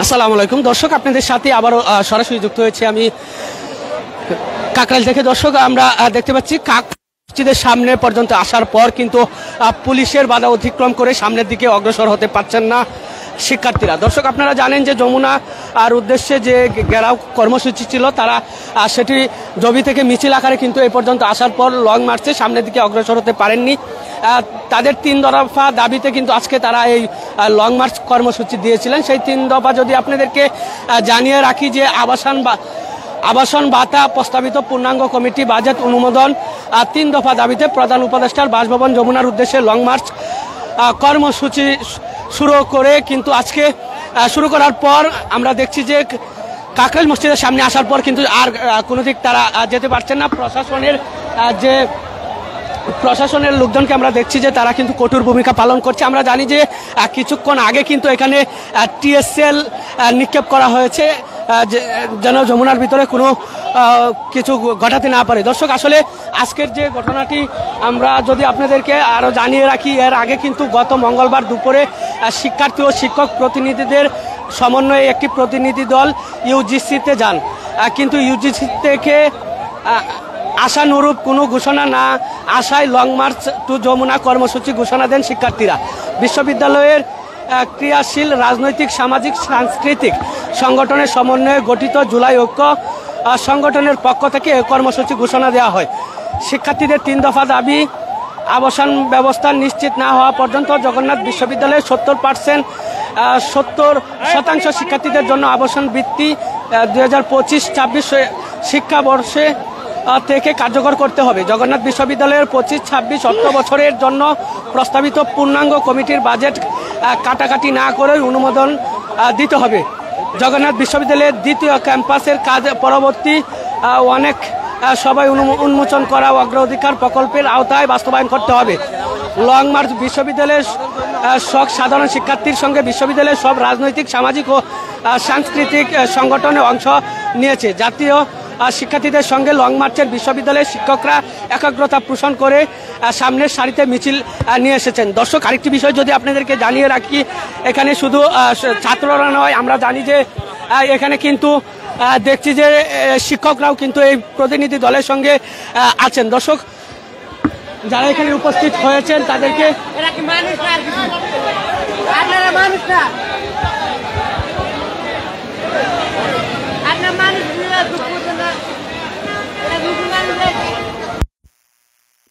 আসসালামু আলাইকুম দর্শক, আপনাদের সাথে আবারও সরাসরি যুক্ত হয়েছে আমি কাকরাইল থেকে। দর্শক, আমরা দেখতে পাচ্ছি মসজিদের সামনে পর্যন্ত আসার পর কিন্তু পুলিশের বাধা অতিক্রম করে সামনের দিকে অগ্রসর হতে পারছেন না শিক্ষার্থীরা। দর্শক, আপনারা জানেন যে যমুনা আর উদ্দেশ্যে যে ঘেরাও কর্মসূচি ছিল, তারা সেটি জবি থেকে মিছিল আকারে কিন্তু এই পর্যন্ত আসার পর লং মার্চে সামনের দিকে অগ্রসর হতে পারেননি। তাদের 3 দফা দাবিতে কিন্তু আজকে তারা এই লং মার্চ কর্মসূচি দিয়েছিলেন। সেই 3 দফা যদি আপনাদেরকে জানিয়ে রাখি যে আবাসন ভাতা প্রস্তাবিত পূর্ণাঙ্গ কমিটি বাজেট অনুমোদন, 3 দফা দাবিতে প্রধান উপদেষ্টার বাসভবন যমুনার উদ্দেশ্যে লং মার্চ কর্মসূচি শুরু করে কিন্তু আজকে শুরু করার পর আমরা দেখছি যে কাকরাইল মসজিদের সামনে আসার পর কিন্তু আর কোনো দিক তারা যেতে পারছেন না। প্রশাসনের লোকজনকে আমরা দেখছি যে তারা কিন্তু কঠোর ভূমিকা পালন করছে। আমরা জানি যে কিছুক্ষণ আগে কিন্তু এখানে টিএসএল নিক্ষেপ করা হয়েছে যেন যমুনার ভিতরে কোনো কিছু ঘটাতে না পারে। দর্শক, আসলে আজকের যে ঘটনাটি আমরা যদি আপনাদেরকে আরও জানিয়ে রাখি, এর আগে কিন্তু গত মঙ্গলবার দুপুরে শিক্ষার্থী ও শিক্ষক প্রতিনিধিদের সমন্বয়ে একটি প্রতিনিধি দল ইউজিসিতে যান, কিন্তু ইউজিসি থেকে আশানুরূপ কোনো ঘোষণা না আসায় লং মার্চ টু যমুনা কর্মসূচি ঘোষণা দেন শিক্ষার্থীরা। বিশ্ববিদ্যালয়ের ক্রিয়াশীল রাজনৈতিক, সামাজিক, সাংস্কৃতিক সংগঠনের সমন্বয়ে গঠিত জুলাই ঐক্য সংগঠনের পক্ষ থেকে এই কর্মসূচি ঘোষণা দেওয়া হয়। শিক্ষার্থীদের 3 দফা দাবি: আবাসন ব্যবস্থা নিশ্চিত না হওয়া পর্যন্ত জগন্নাথ বিশ্ববিদ্যালয়ে 70% শিক্ষার্থীদের জন্য আবাসন বৃত্তি 2025-26 শিক্ষাবর্ষে থেকে কার্যকর করতে হবে। জগন্নাথ বিশ্ববিদ্যালয়ের 25-26 অর্থ বছরের জন্য প্রস্তাবিত পূর্ণাঙ্গ কমিটির বাজেট কাটাকাটি না করে অনুমোদন দিতে হবে। জগন্নাথ বিশ্ববিদ্যালয়ের 2য় ক্যাম্পাসের কাজ পরবর্তী অনেক সবাই উন্মোচন করা অগ্রাধিকার প্রকল্পের আওতায় বাস্তবায়ন করতে হবে। লং মার্চ বিশ্ববিদ্যালয়ের সব সাধারণ শিক্ষার্থীর সঙ্গে বিশ্ববিদ্যালয়ের সব রাজনৈতিক, সামাজিক ও সাংস্কৃতিক সংগঠনে অংশ নিয়েছে। জাতীয় শিক্ষার্থীদের সঙ্গে লং মার্চের বিশ্ববিদ্যালয়ের শিক্ষকরা একাগ্রতা পোষণ করে সামনের সারিতে মিছিল নিয়ে এসেছেন। দর্শক, আরেকটি বিষয় যদি আপনাদেরকে জানিয়ে রাখি, এখানে শুধু ছাত্ররা নয়, আমরা জানি যে এখানে কিন্তু দেখছি যে শিক্ষকরাও কিন্তু এই প্রতিনিধি দলের সঙ্গে আছেন। দর্শক, যারা এখানে উপস্থিত হয়েছেন তাদেরকে